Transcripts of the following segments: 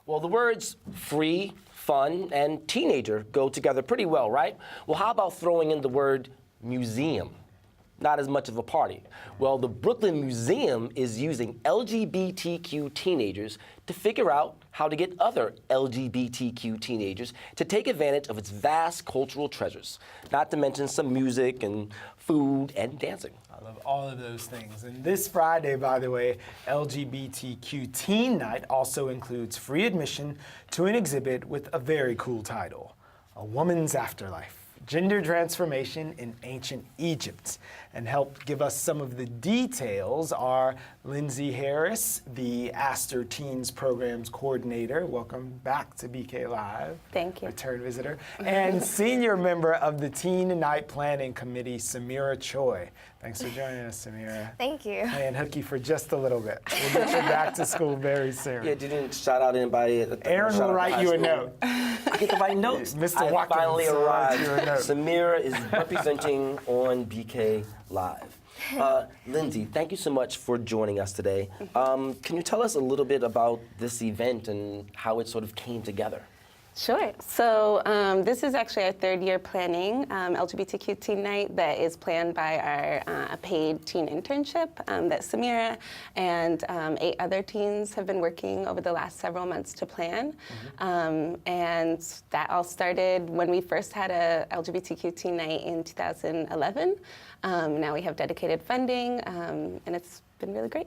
Well, the words free, fun, and teenager go together pretty well, right? Well, how about throwing in the word museum? Not as much of a party. Well, the Brooklyn Museum is using LGBTQ teenagers to figure out how to get other LGBTQ teenagers to take advantage of its vast cultural treasures, not to mention some music and food and dancing. I love all of those things. And this Friday, by the way, LGBTQ Teen Night also includes free admission to an exhibit with a very cool title, A Woman's Afterlife. Gender Transformation in Ancient Egypt. And help give us some of the details are Lindsay Harris, the Astor Teen Programs Coordinator. Welcome back to BK Live. Thank you. Return visitor. And senior member of the Teen Night Planning Committee, Sahmeirah Choi. Thanks for joining us, Sahmeirah. Thank you. Playing hooky for just a little bit. We'll get you back to school very soon. Yeah, didn't shout out anybody. Aaron will write you a note. I get to write notes. Mr. Watkins finally arrived. you a note. Sahmeirah is representing on BK Live. Lindsay, thank you so much for joining us today. Can you tell us a little bit about this event and how it sort of came together? Sure. So this is actually our third year planning LGBTQ Teen Night that is planned by our paid teen internship that Sahmeirah and 8 other teens have been working over the last several months to plan. And that all started when we first had a LGBTQ Teen Night in 2011. Now we have dedicated funding, and it's been really great.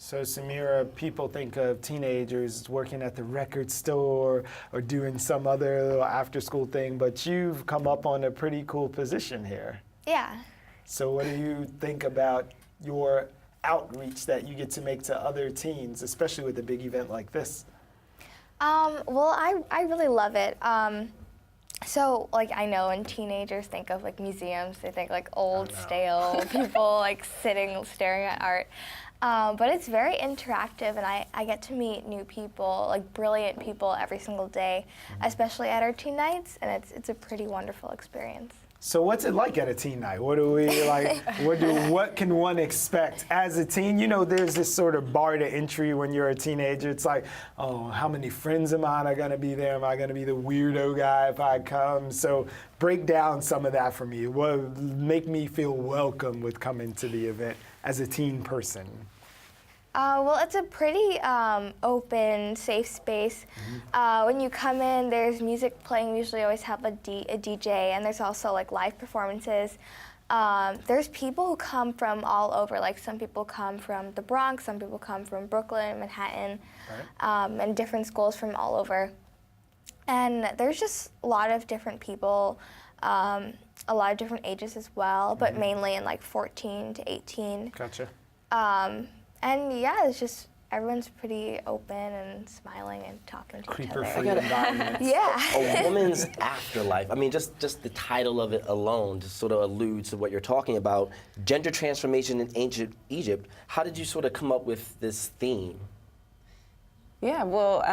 So, Sahmeirah, people think of teenagers working at the record store or doing some other little after-school thing, but you've come up on a pretty cool position here. Yeah. So what do you think about your outreach that you get to make to other teens, especially with a big event like this? Well, I really love it. So, like, I know when teenagers think of, like, museums, they think, like, old, stale people, like, sitting, staring at art. But it's very interactive, and I get to meet new people, like brilliant people every single day, especially at our teen nights, and it's a pretty wonderful experience. So what's it like at a teen night? What do we like? What can one expect as a teen? You know, there's this sort of bar to entry when you're a teenager. It's like, oh, how many friends of mine are going to be there? Am I going to be the weirdo guy if I come? So break down some of that for me. What make me feel welcome with coming to the event as a teen person? Well, it's a pretty open, safe space. When you come in, there's music playing. We usually always have a DJ, and there's also like live performances. There's people who come from all over. Like some people come from the Bronx, some people come from Brooklyn, Manhattan, and different schools from all over. And there's just a lot of different people, a lot of different ages as well, but mainly in like 14 to 18. Gotcha. And yeah, it's just everyone's pretty open and smiling and talking to each other. Creeper-free environment. Yeah. A woman's afterlife. I mean, just the title of it alone just sort of alludes to what you're talking about. Gender transformation in ancient Egypt. How did you sort of come up with this theme? Yeah, well,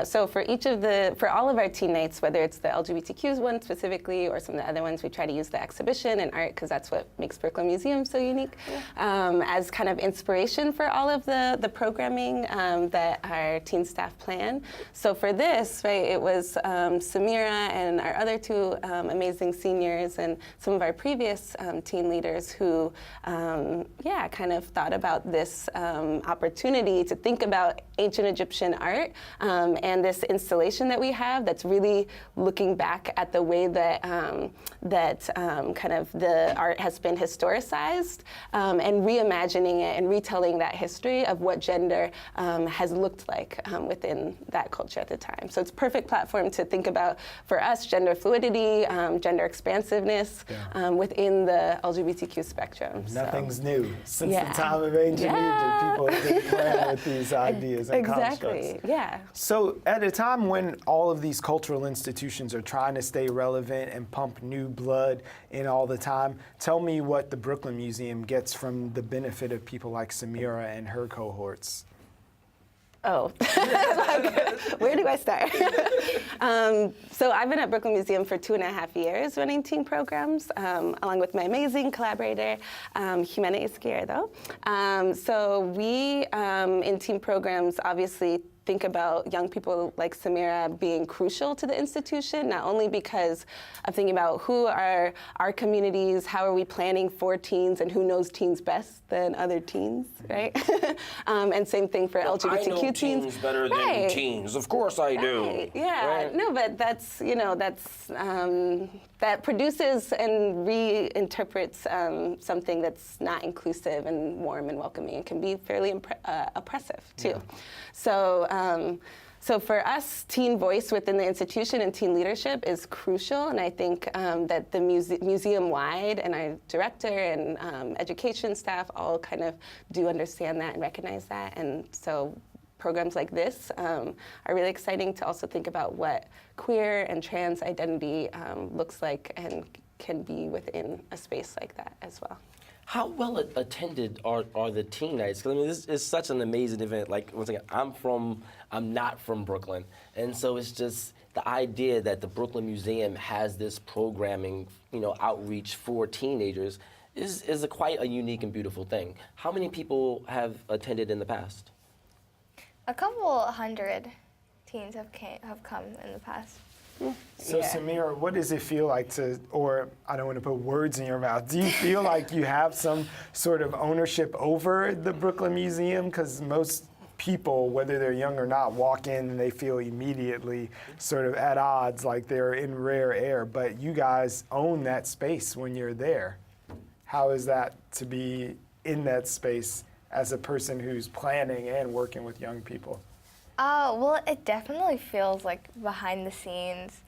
so for all of our teen nights, whether it's the LGBTQ one specifically or some of the other ones, we try to use the exhibition and art because that's what makes Brooklyn Museum so unique, as kind of inspiration for all of the programming that our teen staff plan. So for this, right, it was Sahmeirah and our other 2 amazing seniors and some of our previous teen leaders who, kind of thought about this opportunity to think about ancient Egyptian art and this installation that we have that's really looking back at the way that kind of the art has been historicized and reimagining it and retelling that history of what gender has looked like within that culture at the time. So it's a perfect platform to think about, for us, gender fluidity, gender expansiveness within the LGBTQ spectrum. Nothing's new. Since the time of ancient Egypt, people have been playing with these ideas and constructs. Yeah. So at a time when all of these cultural institutions are trying to stay relevant and pump new blood in all the time, tell me what the Brooklyn Museum gets from the benefit of people like Sahmeirah and her cohorts. Oh, where do I start? So I've been at Brooklyn Museum for 2.5 years running teen programs, along with my amazing collaborator, Jimena Izquierdo. So we, in teen programs, obviously think about young people like Sahmeirah being crucial to the institution, not only because of thinking about who are our communities, how are we planning for teens, and who knows teens best than other teens, right? And same thing for LGBTQ I know teens. teens better than Right. teens. Of course I do. Right. Yeah, Right? no, but that's, that produces and reinterprets something that's not inclusive and warm and welcoming. It can be fairly oppressive too. Yeah. So for us, teen voice within the institution and teen leadership is crucial, and I think that the museum-wide and our director and education staff all kind of do understand that and recognize that, and so programs like this are really exciting to also think about what queer and trans identity looks like and can be within a space like that as well. How well attended are the teen nights? Because I mean, this is such an amazing event. Like, once again, I'm not from Brooklyn, and so it's just the idea that the Brooklyn Museum has this programming, outreach for teenagers is quite a unique and beautiful thing. How many people have attended in the past? A couple hundred teens have come in the past. So Yeah. Sahmeirah, what does it feel like or I don't want to put words in your mouth, do you feel like you have some sort of ownership over the Brooklyn Museum? Because most people, whether they're young or not, walk in and they feel immediately sort of at odds, like they're in rare air, but you guys own that space when you're there. How is that to be in that space as a person who's planning and working with young people? Well, it definitely feels like behind the scenes.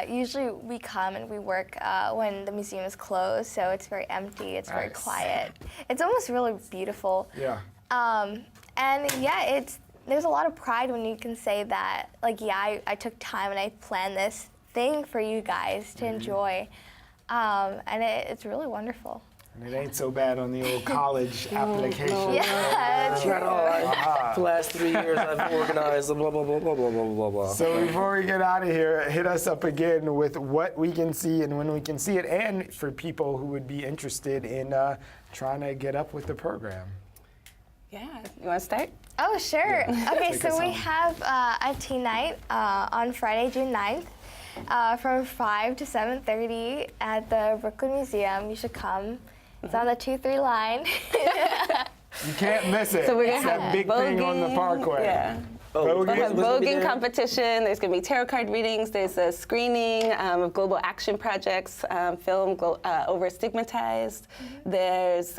Usually we come and we work when the museum is closed, so it's very empty, it's very Nice. quiet. It's almost really beautiful. Yeah. And yeah, there's a lot of pride when you can say that, like, yeah, I took time and I planned this thing for you guys to enjoy. And it's really wonderful. And it ain't so bad on the old college application. Yeah, Not true. all. The last 3 years I've organized blah, blah, blah, blah, blah, blah, blah, blah. So before we get out of here, hit us up again with what we can see and when we can see it, and for people who would be interested in trying to get up with the program. Yeah, you want to start? Oh, sure. Okay, Take so us we home. have a teen night on Friday, June 9th. From 5 to 7:30 at the Brooklyn Museum. You should come. It's on the 2-3 line. You can't miss it. So we're It's gonna that have big thing on the voguing. Parkway. Yeah. Voguing. We'll have What's gonna be voguing there? competition. There's going to be tarot card readings. There's a screening of global action projects, film over stigmatized. There's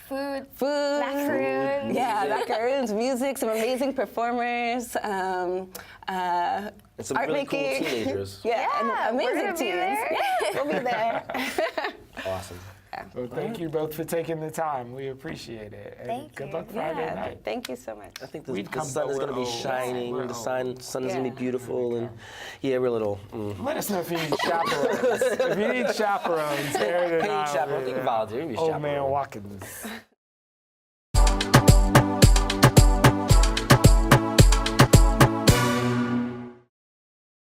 Food, food, macaroons. yeah, macaroons, music, some amazing performers, And some art really making. cool teenagers. Yeah, Yeah, and we're amazing gonna be teens. there. Yeah, we'll be there. Awesome. Well, thank you both for taking the time. We appreciate it. And Thank good you. luck Friday Yeah, night. thank you so much. I think We'd the come, sun but is going to we're be old. shining. We're The old. sun is going to be Yeah. beautiful, and yeah, we're a little. Let us know if you need chaperones. If you need chaperones, Aaron and Paid I will chaperone. be You can there. volunteer. You can be Old man chaperone. Watkins.